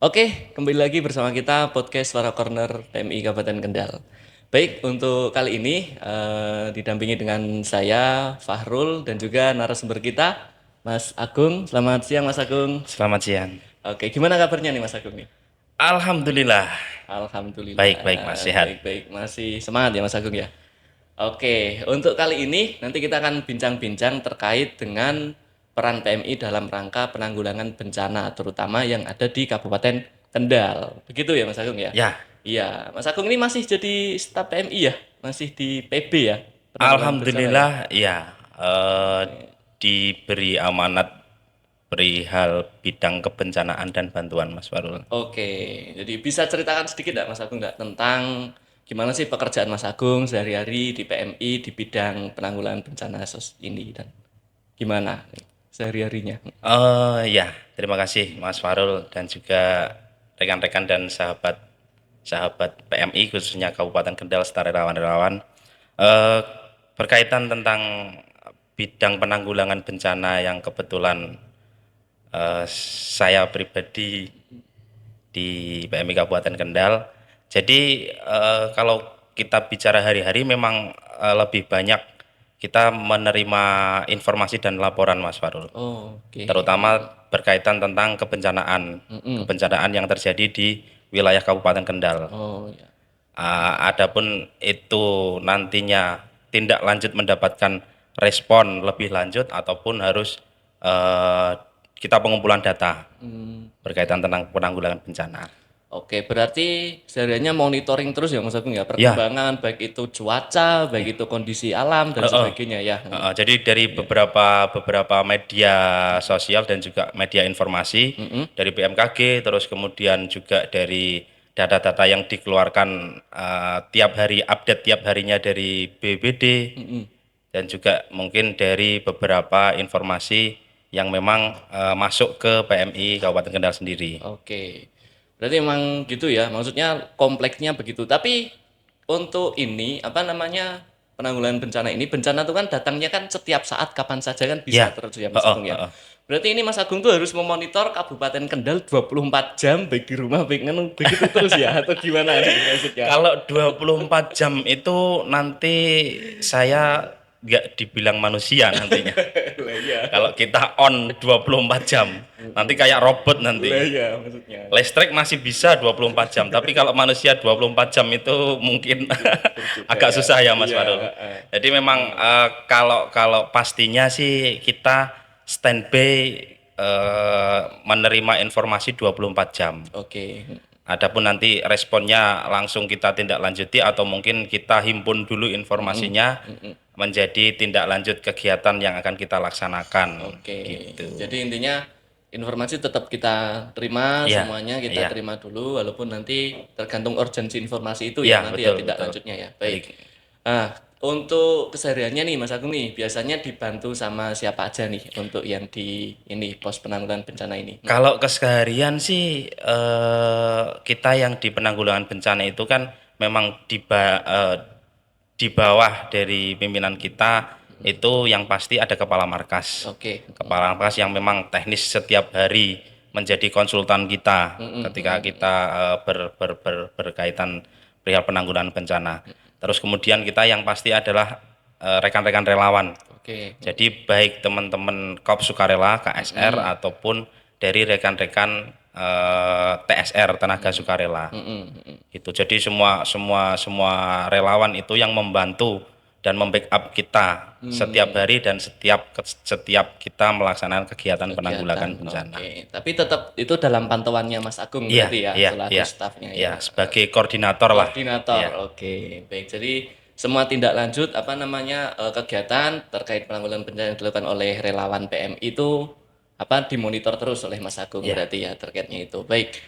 Oke, kembali lagi bersama kita podcast Suara Corner PMI Kabupaten Kendal. Baik, untuk kali ini didampingi dengan saya, Fahrul, dan juga narasumber kita, Mas Agung. Selamat siang, Mas Agung. Selamat siang. Oke, gimana kabarnya nih, Mas Agung nih? Alhamdulillah. Baik-baik Mas, Alhamdulillah, sehat. baik-baik. Masih semangat ya, Mas Agung ya? Oke, untuk kali ini nanti kita akan bincang-bincang terkait dengan peran PMI dalam rangka penanggulangan bencana, terutama yang ada di Kabupaten Kendal. Begitu ya, Mas Agung ya? Ya, Iya, Mas Agung ini masih jadi staf PMI ya? Masih di PB ya? Penanggulangan bencana ya? alhamdulillah ya, diberi amanat perihal bidang kebencanaan dan bantuan Mas Farul. Oke, jadi bisa ceritakan sedikit nggak Mas Agung nggak tentang gimana sih pekerjaan Mas Agung sehari-hari di PMI di bidang penanggulangan bencana ini dan gimana sehari-harinya? Ya, terima kasih Mas Farul dan juga rekan-rekan dan sahabat PMI khususnya Kabupaten Kendal serta relawan-relawan. Eh, Berkaitan tentang bidang penanggulangan bencana yang kebetulan saya pribadi di PMI Kabupaten Kendal. Jadi kalau kita bicara hari-hari memang lebih banyak kita menerima informasi dan laporan Mas Farul, Oh, oke. terutama berkaitan tentang kebencanaan yang terjadi di wilayah Kabupaten Kendal. Oh ya. Adapun itu nantinya tindak lanjut mendapatkan respon lebih lanjut ataupun harus eh, kita pengumpulan data berkaitan tentang penanggulangan bencana. Oke, berarti sehariannya monitoring terus ya Mas Agung ya Ya, perkembangan baik itu cuaca, baik itu kondisi alam dan heeh, sebagainya ya. jadi dari beberapa media sosial dan juga media informasi dari BMKG, terus kemudian juga dari data-data yang dikeluarkan tiap hari, update tiap harinya dari BBD, dan juga mungkin dari beberapa informasi yang memang masuk ke PMI Kabupaten Kendal sendiri. Oke. Berarti emang gitu ya. Maksudnya kompleksnya begitu. Tapi untuk ini apa namanya penanggulangan bencana ini bencana itu kan datangnya kan setiap saat kapan saja kan bisa Ya, terus ya Mas heeh, Agung ya. heeh. Berarti ini Mas Agung tuh harus memonitor Kabupaten Kendal 24 jam baik di rumah baik begitu terus ya atau gimana nih maksudnya? Kalau 24 jam itu nanti saya nggak dibilang manusia nantinya. Lah iya. Kalau kita on 24 jam, nanti kayak robot Lah nanti. iya maksudnya. Listrik masih bisa 24 jam, tapi kalau manusia 24 jam itu mungkin Berbeda agak ya. susah ya Mas Iya, Farul. heeh. Jadi memang kalau kalau pastinya sih kita standby menerima informasi 24 jam. Oke. Adapun nanti responnya langsung kita tindak lanjuti atau mungkin kita himpun dulu informasinya menjadi tindak lanjut kegiatan yang akan kita laksanakan Oke, gitu. jadi intinya informasi tetap kita terima, Iya, semuanya kita iya, terima dulu, walaupun nanti tergantung urgensi informasi itu iya, ya nanti ya betul, tindak betul. lanjutnya ya. Jadi Baik. Nah, untuk kesehariannya nih Mas Agung nih, biasanya dibantu sama siapa aja nih untuk yang di ini pos penanggulangan bencana ini? kalau keseharian sih kita yang di penanggulangan bencana itu kan memang di bawah dari pimpinan kita itu yang pasti ada kepala markas. Oke. Kepala markas yang memang teknis setiap hari menjadi konsultan kita ketika kita berkaitan perihal penanggulangan bencana. Terus kemudian kita yang pasti adalah rekan-rekan relawan. Oke. Jadi baik teman-teman Korps Sukarela KSR ataupun dari rekan-rekan TSR Tenaga Sukarela. Itu jadi semua relawan itu yang membantu dan membackup kita setiap hari dan setiap kita melaksanakan kegiatan Kegiatan. penanggulangan bencana. Oke. Tapi tetap itu dalam pantauannya Mas Agung Iya, berarti ya iya, selaku iya, stafnya iya, ya. sebagai koordinator lah. Koordinator, Iya, oke. Baik, jadi semua tindak lanjut apa namanya kegiatan terkait penanggulangan bencana yang dilakukan oleh relawan PMI itu apa dimonitor terus oleh Mas Agung iya, berarti ya terkaitnya itu. Baik.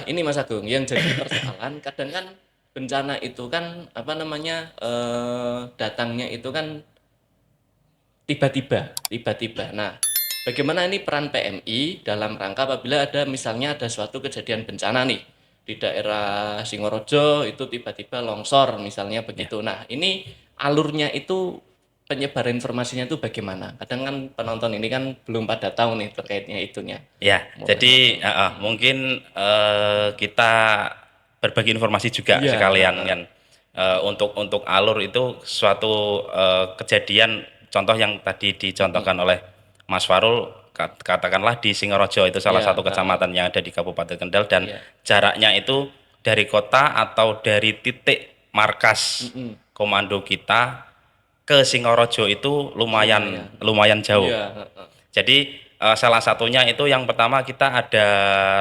Ini Mas Agung yang jadi persoalan kadang kan bencana itu kan apa namanya datangnya itu kan tiba-tiba. Nah, bagaimana ini peran PMI dalam rangka apabila ada misalnya ada suatu kejadian bencana nih di daerah Singorojo itu tiba-tiba longsor misalnya iya. begitu. Nah, ini alurnya itu penyebaran informasinya itu bagaimana? Kadang kan penonton ini kan belum pada tahu nih terkaitnya itunya. Ya, jadi mungkin kita berbagi informasi juga Iya, sekalian kan. Untuk alur itu suatu kejadian contoh yang tadi dicontohkan oleh Mas Farul, katakanlah di Singorojo itu salah iya, satu kecamatan yang ada di Kabupaten Kendal, dan iya. jaraknya itu dari kota atau dari titik markas Mm-mm. komando kita ke Singorojo itu lumayan Lumayan. lumayan jauh. Iya, Jadi salah satunya itu yang pertama kita ada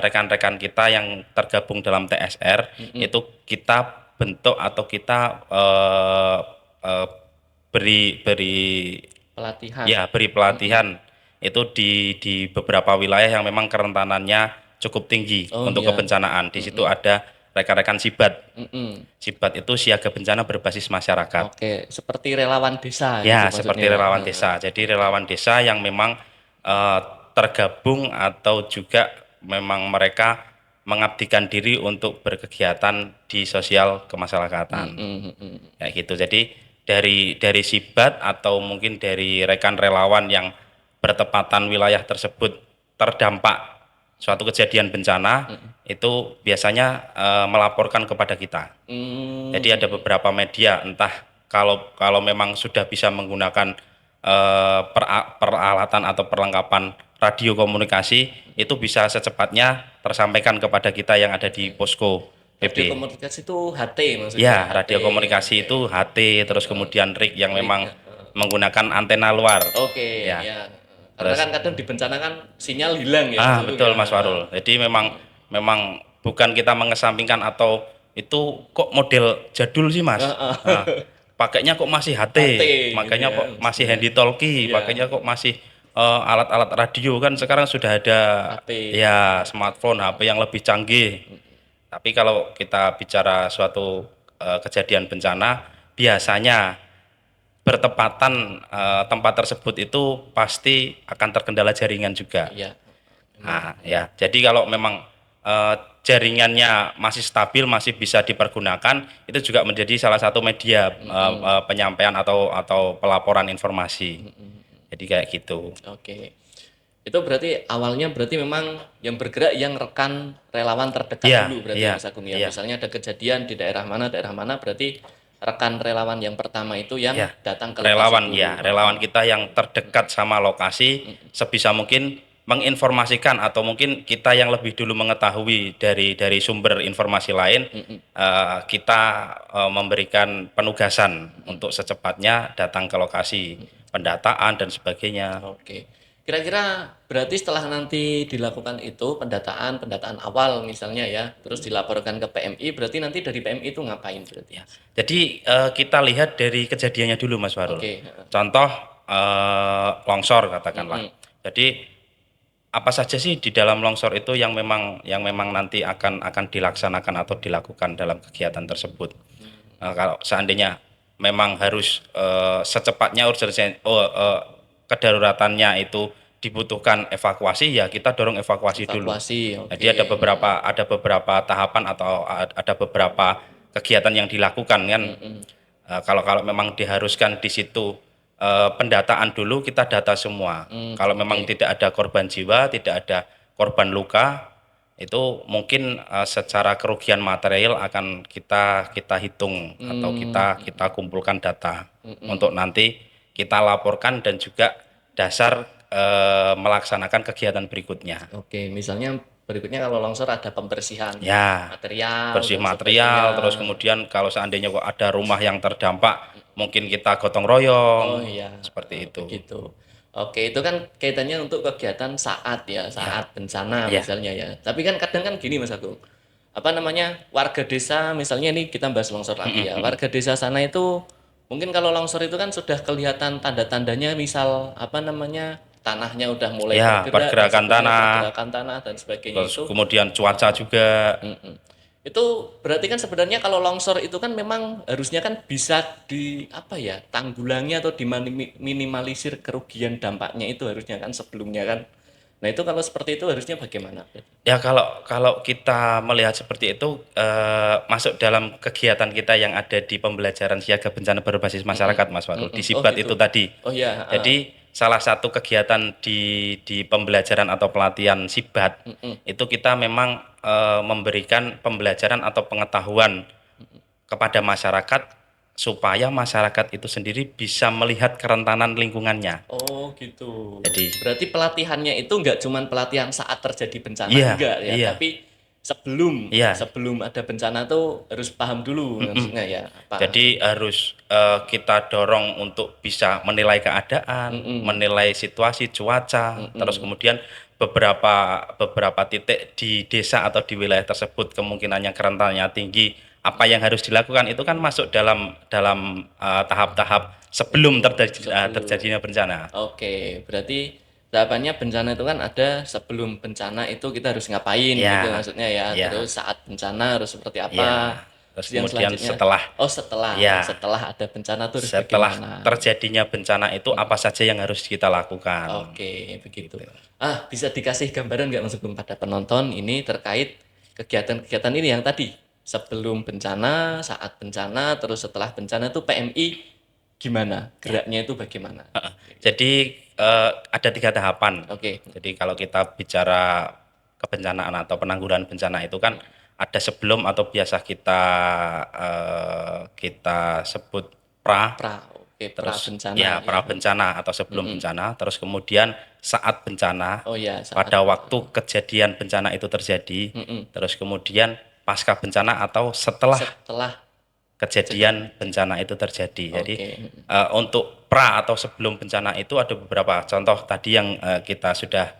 rekan-rekan kita yang tergabung dalam TSR, itu kita bentuk atau kita eh, beri beri pelatihan. beri pelatihan itu di beberapa wilayah yang memang kerentanannya cukup tinggi Oh untuk iya. kebencanaan. Di situ ada rekan-rekan Sibat. Mm-mm. Sibat itu siaga bencana berbasis masyarakat. Oke, seperti relawan desa gitu Ya, maksudnya seperti ya. relawan desa. Jadi Oke. relawan desa yang memang tergabung atau juga memang mereka mengabdikan diri untuk berkegiatan di sosial kemasyarakatan. Mm-mm. Kayak gitu. Jadi dari Sibat atau mungkin dari rekan relawan yang bertepatan wilayah tersebut terdampak suatu kejadian bencana, itu biasanya melaporkan kepada kita. Jadi ada Mm. beberapa media, entah kalau memang sudah bisa menggunakan peralatan atau perlengkapan radio komunikasi, itu bisa secepatnya tersampaikan kepada kita yang ada di posko Radio PP. komunikasi itu HT maksudnya, Ya, HT. radio komunikasi Oke. itu HT, terus kemudian rig yang Rig, memang menggunakan antena luar. Oke, Ya, ya. Karena terus kan kadang di bencana kan sinyal hilang ya Mas Agung betul ya. Mas Warul. Jadi memang memang bukan kita mengesampingkan atau itu kok model jadul sih Mas. Heeh. Nah, pakainya kok masih HT, HT gitu makanya ya kok masih maksudnya. handy talkie, Iya, pakainya kok masih alat-alat radio, kan sekarang sudah ada HP. ya smartphone, HP yang lebih canggih. Tapi kalau kita bicara suatu kejadian bencana, biasanya bertepatan tempat tersebut itu pasti akan terkendala jaringan juga. Iya. Memang. Nah, ya. Jadi kalau memang jaringannya masih stabil, masih bisa dipergunakan, itu juga menjadi salah satu media penyampaian atau pelaporan informasi. Jadi kayak gitu. Oke. Itu berarti awalnya berarti memang yang bergerak yang rekan relawan terdekat Iya, dulu berarti iya, Mas Agung ya. iya, Misalnya ada kejadian di daerah mana berarti rekan relawan yang pertama itu yang iya. datang ke lokasi Relawan, dulu. ya, relawan kita yang terdekat sama lokasi sebisa mungkin menginformasikan atau mungkin kita yang lebih dulu mengetahui dari sumber informasi lain, kita memberikan penugasan untuk secepatnya datang ke lokasi pendataan dan sebagainya. Oke. Kira-kira berarti setelah nanti dilakukan itu pendataan awal misalnya ya, terus dilaporkan ke PMI, berarti nanti dari PMI itu ngapain berarti? Ya. Jadi kita lihat dari kejadiannya dulu Mas Warul. Oke. Contoh longsor katakanlah. Jadi apa saja sih di dalam longsor itu yang memang nanti akan dilaksanakan atau dilakukan dalam kegiatan tersebut. Kalau seandainya memang harus secepatnya kedaruratannya itu dibutuhkan evakuasi, ya kita dorong evakuasi dulu. Evakuasi, Jadi oke. ada beberapa tahapan atau ada beberapa kegiatan yang dilakukan kan. Kalau memang diharuskan di situ pendataan dulu, kita data semua. Kalau memang Oke. tidak ada korban jiwa, tidak ada korban luka, itu mungkin secara kerugian material akan kita hitung atau kita kumpulkan data untuk nanti kita laporkan dan juga dasar melaksanakan kegiatan berikutnya. Oke, misalnya berikutnya kalau longsor ada pembersihan Ya, material bersih dan sebagainya. material, terus kemudian kalau seandainya kok ada rumah yang terdampak, mungkin kita gotong Oh royong, iya, seperti itu. begitu. Oke, itu kan kaitannya untuk kegiatan saat ya, Ya, saat bencana ya, misalnya ya. Tapi kan kadang kan gini Mas Agung. Apa namanya? Warga desa misalnya ini kita bahas longsor lagi ya. Warga desa sana itu mungkin kalau longsor itu kan sudah kelihatan tanda-tandanya misal apa namanya? Tanahnya udah mulai ya, bergerak dan pergerakan sebagainya, tanah, pergerakan tanah dan sebagainya terus itu. kemudian cuaca juga. Itu berarti kan sebenarnya kalau longsor itu kan memang harusnya kan bisa di apa ya, tanggulangi atau diminimalisir kerugian dampaknya itu harusnya kan sebelumnya kan. Nah, itu kalau seperti itu harusnya bagaimana? Ya kalau kita melihat seperti itu masuk dalam kegiatan kita yang ada di pembelajaran siaga bencana berbasis masyarakat Mas Farul di Oh Sibat gitu. itu tadi. Oh ya, Jadi salah satu kegiatan di pembelajaran atau pelatihan Sibat itu kita memang memberikan pembelajaran atau pengetahuan kepada masyarakat supaya masyarakat itu sendiri bisa melihat kerentanan lingkungannya. Oh gitu. Jadi Berarti pelatihannya itu nggak cuman pelatihan saat terjadi bencana, iya, enggak ya, iya, tapi sebelum iya. sebelum ada bencana tuh harus paham dulu maksudnya ya apa. Jadi harus kita dorong untuk bisa menilai keadaan, menilai situasi cuaca, terus kemudian beberapa beberapa titik di desa atau di wilayah tersebut kemungkinannya kerentanannya tinggi. Apa yang harus dilakukan itu kan masuk dalam dalam tahap-tahap sebelum Sebelum. terjadinya bencana. Oke, berarti tahapannya bencana itu kan ada sebelum bencana itu kita harus ngapain gitu Ya, maksudnya ya. ya, Terus saat bencana harus seperti apa. ya. Terus Terus yang kemudian selanjutnya, setelah oh setelah ya setelah ada bencana tuh harus setelah bagaimana. terjadinya bencana itu apa saja yang harus kita lakukan. Oke, begitu. Gitu. Bisa dikasih gambaran nggak Mas Agung pada penonton ini terkait kegiatan-kegiatan ini yang tadi sebelum bencana, saat bencana, terus setelah bencana itu PMI gimana? Geraknya itu bagaimana? Jadi ada 3 tahapan. Oke. Jadi kalau kita bicara kebencanaan atau penanggulangan bencana itu kan ada sebelum atau biasa kita sebut pra, Oke, pra terus bencana ya ya. pra bencana atau sebelum bencana, terus kemudian saat bencana, Oh ya, saat pada waktu kejadian bencana itu terjadi, terus kemudian pasca bencana atau setelah setelah kejadian bencana itu terjadi. Jadi oke. untuk pra atau sebelum bencana itu ada beberapa contoh tadi yang kita sudah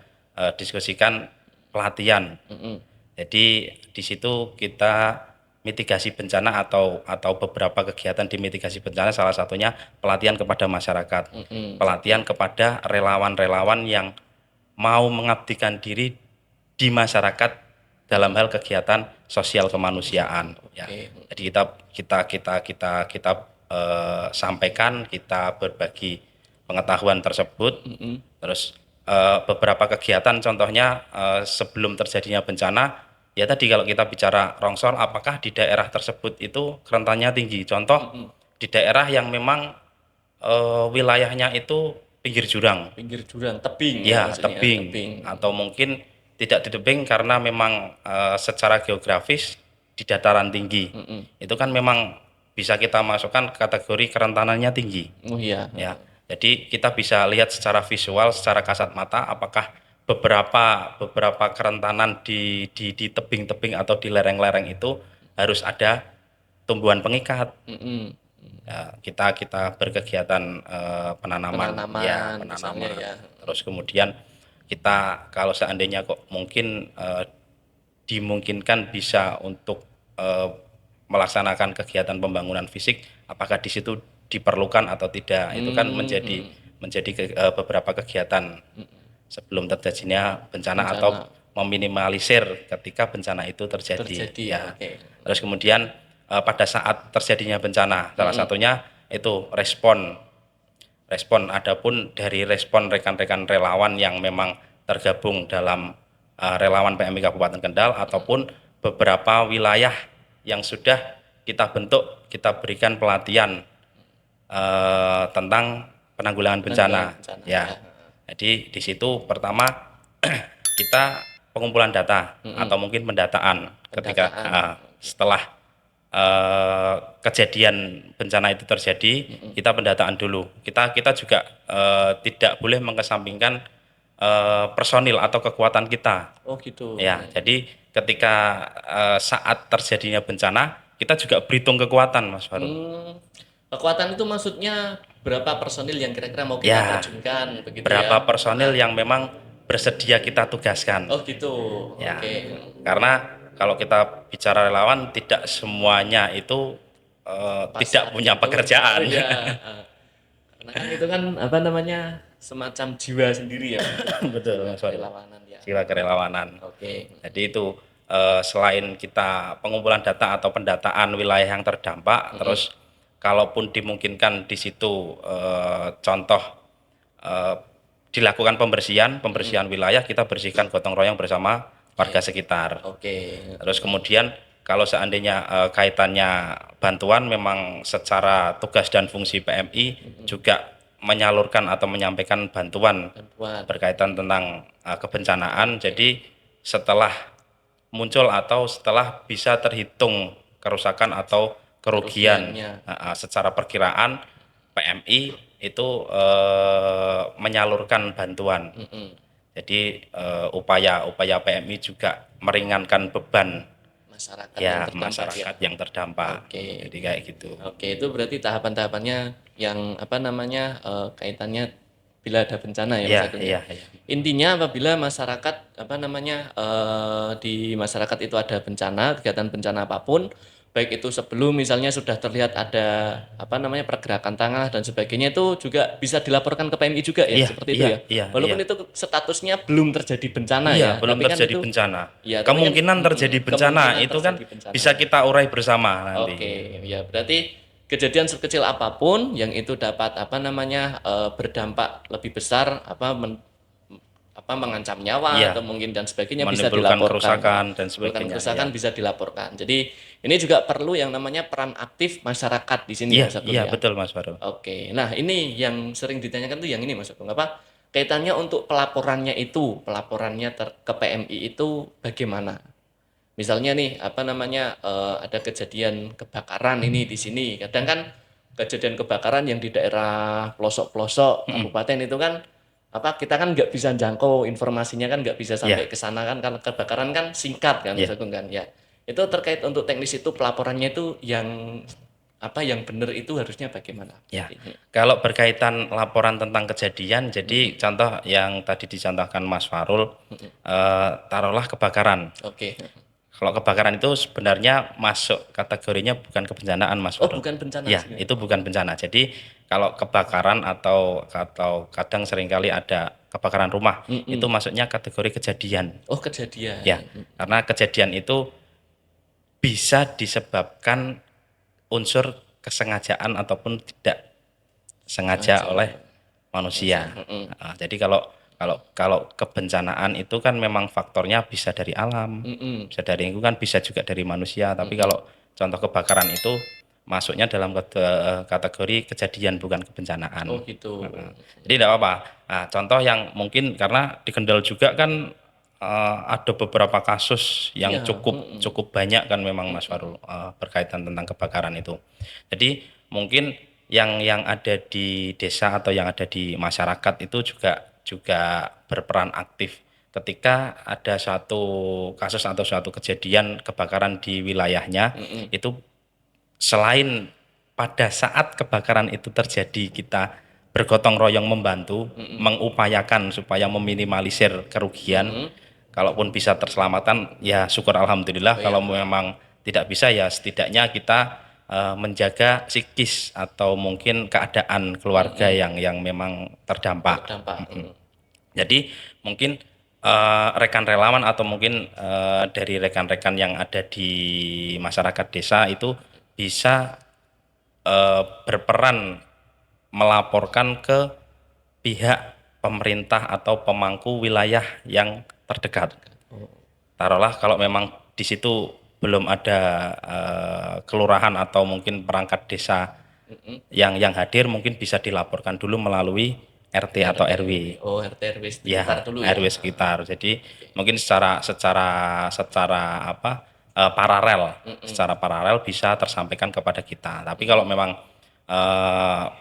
diskusikan pelatihan. Jadi di situ kita mitigasi bencana atau beberapa kegiatan di mitigasi bencana salah satunya pelatihan kepada masyarakat, pelatihan kepada relawan-relawan yang mau mengabdikan diri di masyarakat dalam hal kegiatan sosial kemanusiaan ya. Oke. Jadi kita sampaikan, kita berbagi pengetahuan tersebut. Terus beberapa kegiatan contohnya sebelum terjadinya bencana ya tadi kalau kita bicara longsor apakah di daerah tersebut itu kerentannya tinggi. Contoh di daerah yang memang wilayahnya itu pinggir jurang. Pinggir jurang, tebing ya Ya, maksudnya, tebing tebing. atau mungkin tidak di tebing karena memang secara geografis di dataran tinggi. Itu kan memang bisa kita masukkan kategori kerentanannya tinggi. Oh iya. Ya. Jadi kita bisa lihat secara visual, secara kasat mata apakah beberapa kerentanan di tebing-tebing atau di lereng-lereng itu harus ada tumbuhan pengikat. Ya, kita berkegiatan penanaman Misalnya ya. terus kemudian kita kalau seandainya kok mungkin dimungkinkan bisa untuk melaksanakan kegiatan pembangunan fisik apakah di situ diperlukan atau tidak itu kan menjadi beberapa kegiatan sebelum terjadinya bencana atau meminimalisir ketika bencana itu terjadi ya. Oke. Terus kemudian pada saat terjadinya bencana salah satunya itu respon adapun dari respon rekan-rekan relawan yang memang tergabung dalam relawan PMI Kabupaten Kendal ataupun beberapa wilayah yang sudah kita bentuk kita berikan pelatihan tentang penanggulangan bencana ya. Jadi di situ pertama kita pengumpulan data atau mungkin pendataan ketika setelah kejadian bencana itu terjadi kita pendataan dulu kita juga tidak boleh mengesampingkan personil atau kekuatan kita Oh gitu. ya. Jadi ketika saat terjadinya bencana kita juga berhitung kekuatan Mas Farul. Kekuatan itu maksudnya berapa personil yang kira-kira mau kita Ya, terjunkan begitu berapa ya? personil yang memang bersedia kita tugaskan. Oh gitu. Ya, Oke. karena kalau kita bicara relawan tidak semuanya itu tidak punya pekerjaan. Oh iya. Karena kan itu kan apa namanya semacam jiwa sendiri ya. Betul, Mas Farul. Relawanan ya. Jiwa kerelawanan. Oke. Jadi itu selain kita pengumpulan data atau pendataan wilayah yang terdampak, terus kalaupun dimungkinkan di situ contoh dilakukan pembersihan wilayah, kita bersihkan gotong royong bersama warga sekitar. Oke. Terus kemudian kalau seandainya kaitannya bantuan, memang secara tugas dan fungsi PMI juga menyalurkan atau menyampaikan bantuan Bantuan. berkaitan tentang kebencanaan. Jadi setelah muncul atau setelah bisa terhitung kerusakan atau kerugian secara perkiraan, PMI itu menyalurkan bantuan. Jadi upaya PMI juga meringankan beban Masyarakat ya yang terdampak masyarakat yang terdampak. Oke. Jadi kayak gitu. Oke, itu berarti tahapan-tahapannya yang kaitannya bila ada bencana ya Mas Iya, Agung iya, ya. iya. Intinya apabila masyarakat di masyarakat itu ada bencana, kegiatan bencana apapun, baik itu sebelum misalnya sudah terlihat ada pergerakan tanah dan sebagainya, itu juga bisa dilaporkan ke PMI juga ya, Iya, seperti itu iya, ya. iya, Walaupun iya. itu statusnya belum terjadi bencana Iya, ya, belum tapi kan terjadi itu bencana. ya, tapi kan Kemungkinan terjadi bencana kemungkinan itu kan terjadi bencana. bisa kita urai bersama nanti. Oke, ya berarti kejadian sekecil apapun yang itu dapat berdampak lebih besar mengancam nyawa Iya, atau mungkin dan sebagainya bisa menimbulkan dilaporkan. kerusakan dan Menimbulkan sebagainya. kerusakan Iya. bisa dilaporkan. Jadi ini juga perlu yang namanya peran aktif masyarakat di sini Iya, Mas Agung iya, ya. betul Mas Faru. Oke, nah ini yang sering ditanyakan tuh yang ini Mas Agung, kaitannya untuk pelaporannya ke PMI itu bagaimana? Misalnya nih ada kejadian kebakaran ini di sini. Kadang kan kejadian kebakaran yang di daerah pelosok-pelosok kabupaten itu kan kita kan nggak bisa jangkau informasinya, kan nggak bisa sampai Iya, ke sana kan, karena kebakaran kan singkat kan Mas iya, Agung kan ya. Itu terkait untuk teknis itu pelaporannya itu yang benar itu harusnya bagaimana? iya. Kalau berkaitan laporan tentang kejadian, jadi contoh yang tadi dicontohkan Mas Farul, taruhlah kebakaran. Oke. Kalau kebakaran itu sebenarnya masuk kategorinya bukan kebencanaan, Mas Oh, Farul. bukan bencana Ya, sih. itu bukan bencana. Jadi kalau kebakaran atau kadang seringkali ada kebakaran rumah, itu masuknya kategori kejadian. Oh, kejadian. Ya, karena kejadian itu bisa disebabkan unsur kesengajaan ataupun tidak sengaja oleh manusia. Jadi kalau kebencanaan itu kan memang faktornya bisa dari alam, bisa dari lingkungan, bisa juga dari manusia. Tapi kalau contoh kebakaran itu masuknya dalam kategori kejadian bukan kebencanaan. Oh, gitu. Jadi tidak apa-apa. Nah, contoh yang mungkin karena di Kendal juga kan ada beberapa kasus yang Iya, cukup banyak kan memang Mas Farul berkaitan tentang kebakaran itu. Jadi mungkin yang ada di desa atau yang ada di masyarakat itu juga berperan aktif ketika ada suatu kasus atau suatu kejadian kebakaran di wilayahnya. Itu selain pada saat kebakaran itu terjadi kita bergotong royong membantu, mengupayakan supaya meminimalisir kerugian. Kalaupun bisa terselamatkan ya syukur alhamdulillah. Kalau memang tidak bisa ya setidaknya kita menjaga psikis atau mungkin keadaan keluarga yang memang terdampak. Jadi mungkin rekan relawan atau mungkin dari rekan-rekan yang ada di masyarakat desa itu bisa berperan melaporkan ke pihak pemerintah atau pemangku wilayah yang terdekat. Taruhlah kalau memang di situ belum ada kelurahan atau mungkin perangkat desa yang hadir, mungkin bisa dilaporkan dulu melalui RT atau RW. Oh, RT RW Ya, sekitar dulu ya. RW sekitar. Jadi mungkin secara paralel, secara paralel bisa tersampaikan kepada kita. Tapi kalau memang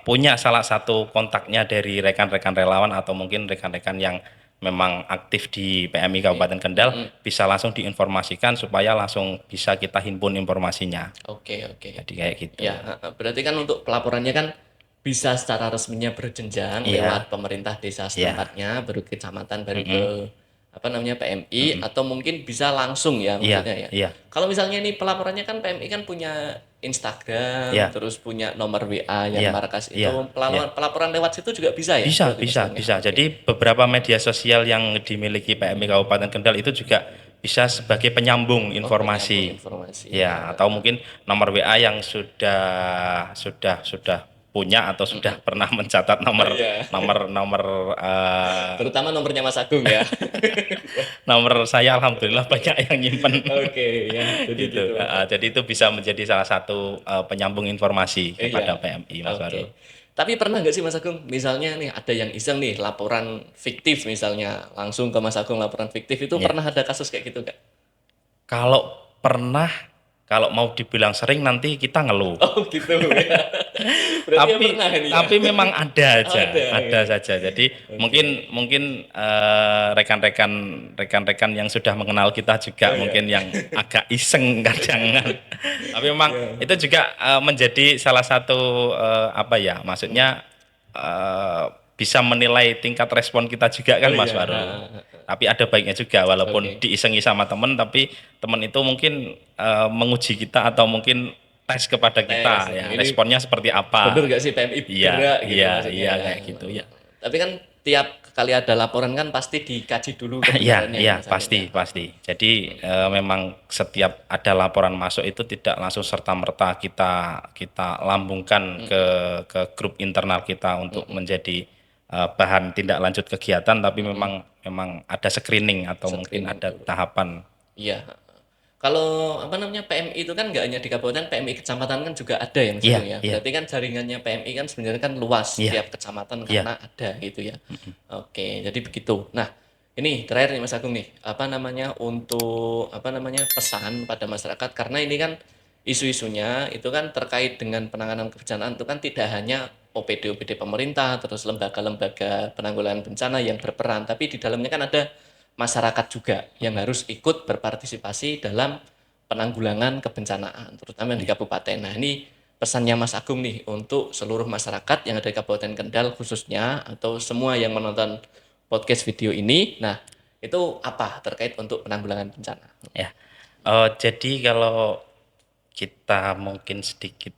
punya salah satu kontaknya dari rekan-rekan relawan atau mungkin rekan-rekan yang memang aktif di PMI Kabupaten Kendal, bisa langsung diinformasikan supaya langsung bisa kita himpun informasinya. Oke. Jadi kayak gitu. Ya, berarti kan untuk pelaporannya kan bisa secara resminya berjenjang lewat pemerintah desa setempatnya, baru ke kecamatan, baru ke PMI, atau mungkin bisa langsung ya maksudnya ya. Iya. Kalau misalnya ini pelaporannya kan PMI kan punya Instagram, terus punya nomor WA yang markas itu, pelaporan lewat situ juga bisa ya? Bisa. Jadi beberapa media sosial yang dimiliki PMI Kabupaten Kendal itu juga bisa sebagai penyambung informasi. Informasi. Ya, atau mungkin nomor WA yang sudah punya atau sudah pernah mencatat nomor Iya. nomor nomor Terutama nomornya Mas Agung ya. nomor saya alhamdulillah banyak yang nyimpen. Oke, ya. Jadi Gitu. gitu. Jadi itu bisa menjadi salah satu penyambung informasi kepada Iya. PMI, Mas Warul. Oke. Tapi pernah nggak sih Mas Agung, misalnya nih ada yang iseng nih laporan fiktif misalnya, langsung ke Mas Agung laporan fiktif itu Ya. pernah ada kasus kayak gitu nggak? Kalau pernah, kalau mau dibilang sering nanti kita ngeluh. Oh gitu ya. Berarti ya Tapi pernah ini ya. tapi memang Ada. ada Ya. saja. Jadi Oke. mungkin rekan-rekan yang sudah mengenal kita juga Oh ya. mungkin yang agak iseng kadang kan. Tapi memang Ya. itu juga menjadi salah satu apa ya, maksudnya eh, bisa menilai tingkat respon kita juga Oh kan Mas iya. Warul. Tapi ada baiknya juga walaupun Oke. diisengi sama temen tapi temen itu mungkin menguji kita atau mungkin tes kepada Tes. kita ya Ini responnya seperti bener apa. nggak sih PMI Iya, bergerak gitu iya, maksudnya iya ya. kayak gitu ya. Tapi kan tiap kali ada laporan kan pasti dikaji dulu Iya, kebenarannya ya iya, Mas Agung ya. pasti. Jadi memang setiap ada laporan masuk itu tidak langsung serta-merta kita kita lambungkan ke grup internal kita untuk menjadi bahan tindak lanjut kegiatan, tapi memang ada screening atau mungkin Screening ada dulu. tahapan. Iya. Kalau apa namanya PMI itu kan nggak hanya di kabupaten, PMI kecamatan kan juga ada ya Mas Iya, Agung ya. iya, Berarti kan jaringannya PMI kan sebenarnya kan luas iya, setiap kecamatan iya. karena ada gitu ya. Oke, jadi begitu. Nah, ini terakhir nih Mas Agung nih, apa namanya untuk apa namanya pesan pada masyarakat karena ini kan isu-isunya itu kan terkait dengan penanganan kebencanaan itu kan tidak hanya OPD pemerintah terus lembaga-lembaga penanggulangan bencana yang berperan, tapi di dalamnya kan ada masyarakat juga yang harus ikut berpartisipasi dalam penanggulangan kebencanaan, terutama di kabupaten. Nah, ini pesannya Mas Agung nih untuk seluruh masyarakat yang ada di Kabupaten Kendal khususnya atau semua yang menonton podcast video ini. Nah, itu apa terkait untuk penanggulangan bencana? Ya. Jadi kalau kita mungkin sedikit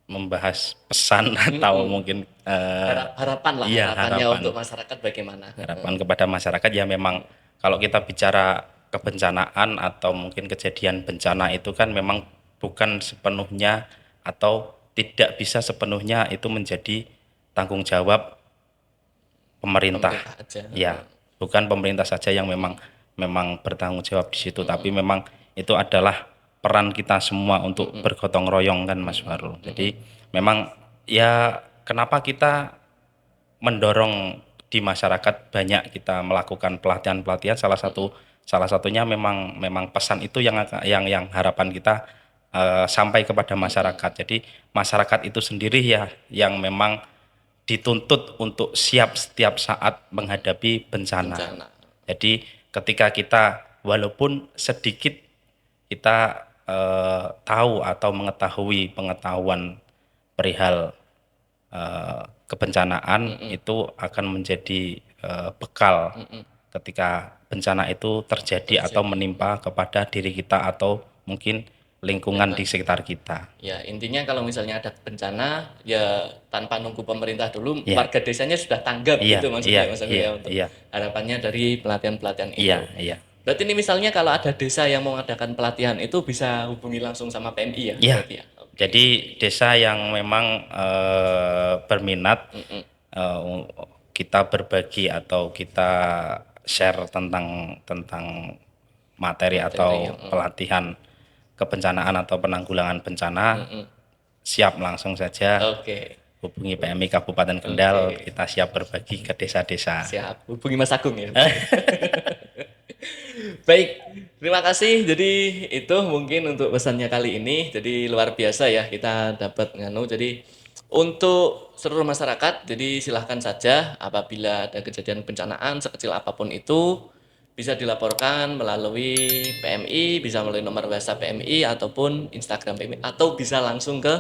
membahas pesan atau Mm-mm. mungkin Harapan lah, iya harapannya untuk masyarakat bagaimana? harapan kepada masyarakat ya memang kalau kita bicara kebencanaan atau mungkin kejadian bencana itu kan memang bukan sepenuhnya atau tidak bisa sepenuhnya itu menjadi tanggung jawab pemerintah. Pemerintah aja. Ya, bukan pemerintah saja yang memang memang bertanggung jawab di situ, tapi memang itu adalah peran kita semua untuk bergotong royong kan Mas Warul. Jadi memang ya kenapa kita mendorong di masyarakat banyak kita melakukan pelatihan-pelatihan salah satunya memang pesan itu yang harapan kita sampai kepada masyarakat. Jadi masyarakat itu sendiri ya yang memang dituntut untuk siap setiap saat menghadapi bencana. Bencana. Jadi ketika kita walaupun sedikit kita tahu atau mengetahui pengetahuan perihal kebencanaan itu akan menjadi bekal ketika bencana itu terjadi atau menimpa kepada diri kita atau mungkin lingkungan di sekitar kita. Ya, intinya kalau misalnya ada bencana, ya tanpa nunggu pemerintah dulu, Iya, warga desanya sudah tanggap iya, gitu iya, maksudnya Mas Agung iya, ya untuk iya, harapannya dari pelatihan-pelatihan itu. iya, iya. Berarti ini misalnya kalau ada desa yang mau mengadakan pelatihan itu bisa hubungi langsung sama PMI ya, Iya. berarti ya. Oke. Jadi desa yang memang berminat kita berbagi atau kita share tentang tentang materi Materi, atau pelatihan kebencanaan atau penanggulangan bencana siap langsung saja Oke. hubungi PMI Kabupaten Kendal, Oke. kita siap berbagi ke desa-desa. Siap. Hubungi Mas Agung ya. Baik, terima kasih. Jadi itu mungkin untuk pesannya kali ini. Jadi luar biasa ya kita dapat nganu. Jadi untuk seluruh masyarakat, jadi silahkan saja apabila ada kejadian bencanaan sekecil apapun itu bisa dilaporkan melalui PMI, bisa melalui nomor WhatsApp PMI ataupun Instagram PMI atau bisa langsung ke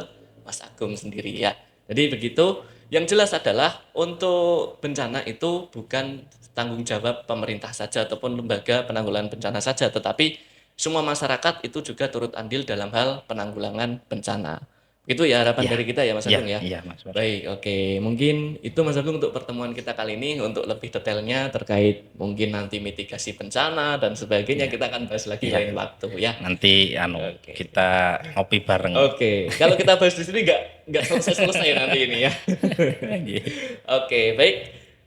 Mas Agung sendiri ya. Jadi begitu. Yang jelas adalah untuk bencana itu bukan tanggung jawab pemerintah saja ataupun lembaga penanggulangan bencana saja, tetapi semua masyarakat itu juga turut andil dalam hal penanggulangan bencana. Itu ya harapan Ya, dari kita ya Mas iya, Agung ya. iya Mas Bro. Baik, oke. Mungkin itu Mas Agung untuk pertemuan kita kali ini. Untuk lebih detailnya terkait mungkin nanti mitigasi bencana dan sebagainya Iya, kita akan bahas lagi iya. lain waktu ya. Nanti Oke. kita ngopi bareng. Oke. Kalau kita bahas di sini nggak selesai-selesai nanti ini ya. Iya. Oke, baik.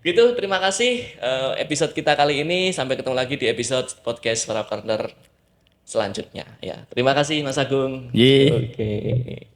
Gitu, terima kasih episode kita kali ini. Sampai ketemu lagi di episode podcast para partner selanjutnya ya. Terima kasih Mas Agung. Iya. Oke.